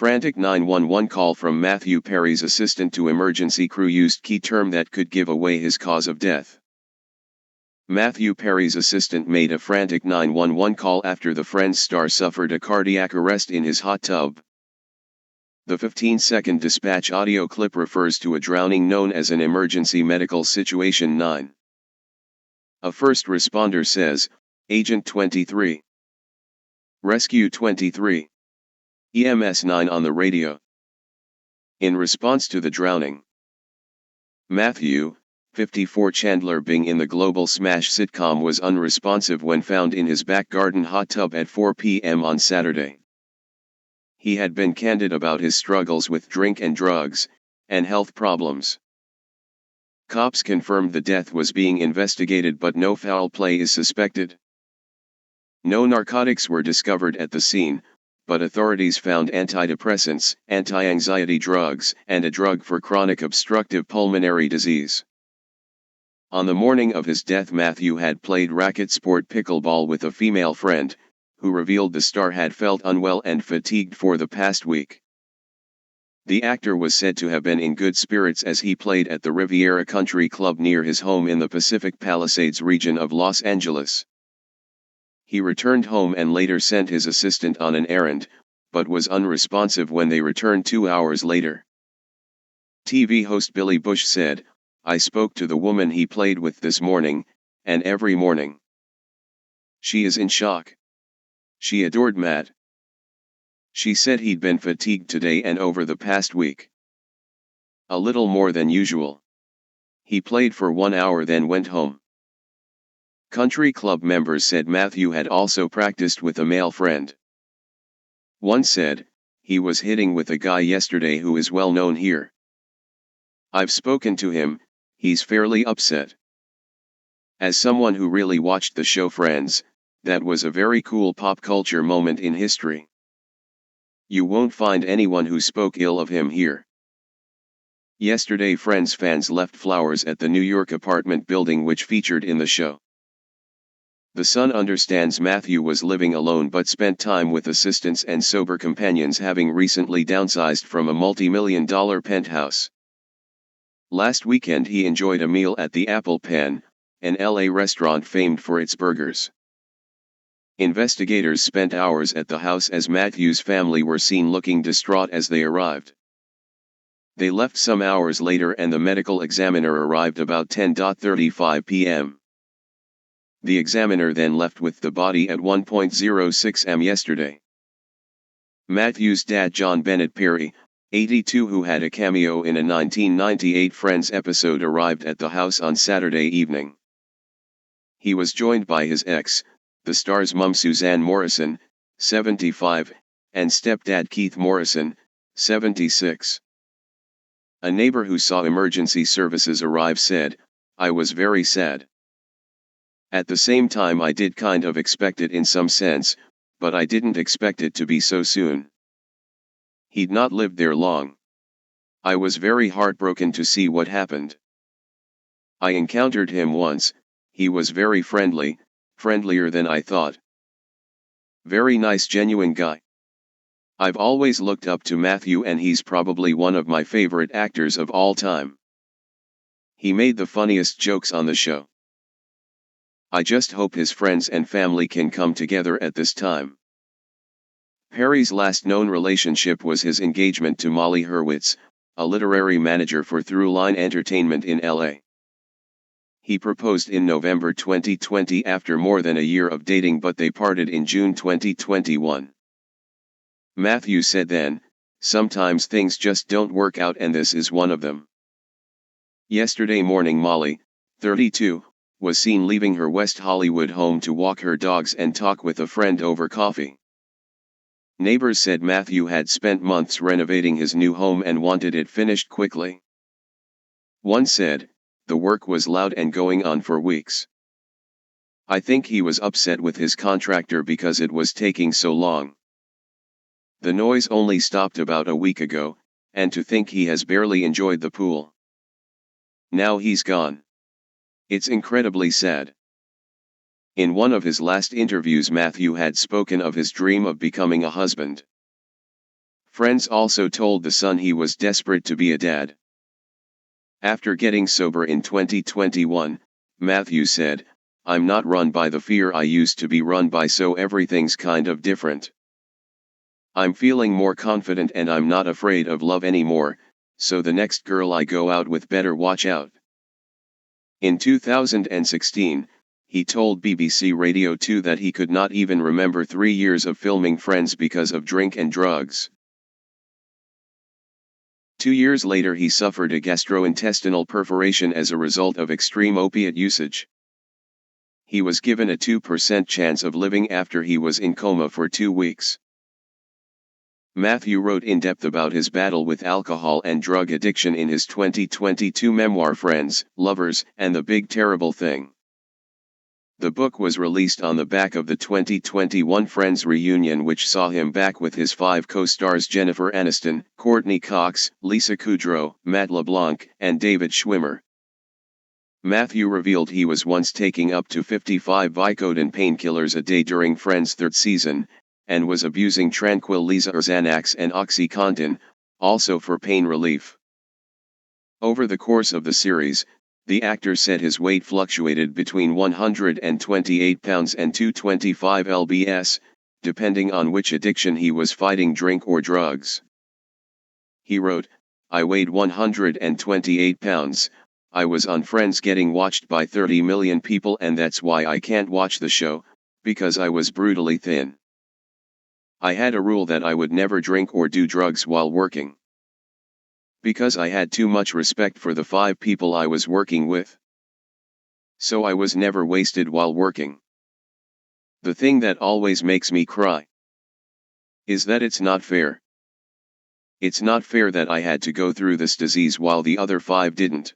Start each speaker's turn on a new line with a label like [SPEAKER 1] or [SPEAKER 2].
[SPEAKER 1] frantic 911 call from Matthew Perry's assistant to emergency crew used key term that could give away his cause of death. Matthew Perry's assistant made a frantic 911 call after the Friends star suffered a cardiac arrest in his hot tub. The 15-second dispatch audio clip refers to a drowning known as an emergency medical situation 9. A first responder says, Agent 23. Rescue 23. EMS 9 on the radio. In response to the drowning, Matthew, 54 Chandler Bing in the global smash sitcom was unresponsive when found in his back garden hot tub at 4 p.m. on Saturday. He had been candid about his struggles with drink and drugs, and health problems. Cops confirmed the death was being investigated but no foul play is suspected. No narcotics were discovered at the scene, but authorities found antidepressants, anti-anxiety drugs, and a drug for chronic obstructive pulmonary disease. On the morning of his death, Matthew had played racket sport pickleball with a female friend, who revealed the star had felt unwell and fatigued for the past week. The actor was said to have been in good spirits as he played at the Riviera Country Club near his home in the Pacific Palisades region of Los Angeles. He returned home and later sent his assistant on an errand, but was unresponsive when they returned 2 hours later. TV host Billy Bush said, "I spoke to the woman he played with this morning, and every morning. She is in shock. She adored Matt. She said he'd been fatigued today and over the past week. A little more than usual. He played for 1 hour then went home." Country club members said Matthew had also practiced with a male friend. One said, "He was hitting with a guy yesterday who is well known here. I've spoken to him, he's fairly upset. As someone who really watched the show Friends, that was a very cool pop culture moment in history. You won't find anyone who spoke ill of him here." Yesterday Friends fans left flowers at the New York apartment building which featured in the show. The Sun understands Matthew was living alone but spent time with assistants and sober companions, having recently downsized from a multi-million-dollar penthouse. Last weekend he enjoyed a meal at the Apple Pen, an LA restaurant famed for its burgers. Investigators spent hours at the house as Matthew's family were seen looking distraught as they arrived. They left some hours later and the medical examiner arrived about 10:35 p.m. The examiner then left with the body at 1:06 am yesterday. Matthew's dad John Bennett Perry, 82, who had a cameo in a 1998 Friends episode, arrived at the house on Saturday evening. He was joined by his ex, the star's mum Suzanne Morrison, 75, and stepdad Keith Morrison, 76. A neighbor who saw emergency services arrive said, "I was very sad. At the same time I did kind of expect it in some sense, but I didn't expect it to be so soon. He'd not lived there long. I was very heartbroken to see what happened. I encountered him once, he was very friendly, friendlier than I thought. Very nice, genuine guy. I've always looked up to Matthew and he's probably one of my favorite actors of all time. He made the funniest jokes on the show. I just hope his friends and family can come together at this time." Perry's last known relationship was his engagement to Molly Hurwitz, a literary manager for Throughline Entertainment in LA. He proposed in November 2020 after more than a year of dating, but they parted in June 2021. Matthew said then, "Sometimes things just don't work out and this is one of them." Yesterday morning Molly, 32, was seen leaving her West Hollywood home to walk her dogs and talk with a friend over coffee. Neighbors said Matthew had spent months renovating his new home and wanted it finished quickly. One said, "The work was loud and going on for weeks. I think he was upset with his contractor because it was taking so long. The noise only stopped about a week ago, and to think he has barely enjoyed the pool. Now he's gone. It's incredibly sad." In one of his last interviews Matthew had spoken of his dream of becoming a husband. Friends also told the son he was desperate to be a dad. After getting sober in 2021, Matthew said, "I'm not run by the fear I used to be run by, so everything's kind of different. I'm feeling more confident and I'm not afraid of love anymore, so the next girl I go out with better watch out." In 2016, he told BBC Radio 2 that he could not even remember 3 years of filming Friends because of drink and drugs. 2 years later he suffered a gastrointestinal perforation as a result of extreme opiate usage. He was given a 2% chance of living after he was in coma for 2 weeks. Matthew wrote in depth about his battle with alcohol and drug addiction in his 2022 memoir Friends, Lovers, and the Big Terrible Thing. The book was released on the back of the 2021 Friends reunion, which saw him back with his 5 co-stars Jennifer Aniston, Courtney Cox, Lisa Kudrow, Matt LeBlanc, and David Schwimmer. Matthew revealed he was once taking up to 55 Vicodin painkillers a day during Friends' 3rd season, and was abusing Tranquilizer Xanax and OxyContin, also for pain relief. Over the course of the series, the actor said his weight fluctuated between 128 pounds and 225 lbs, depending on which addiction he was fighting, drink or drugs. He wrote, "I weighed 128 pounds, I was on Friends getting watched by 30 million people, and that's why I can't watch the show, because I was brutally thin. I had a rule that I would never drink or do drugs while working. Because I had too much respect for the 5 people I was working with. So I was never wasted while working. The thing that always makes me cry is that it's not fair. It's not fair that I had to go through this disease while the other 5 didn't.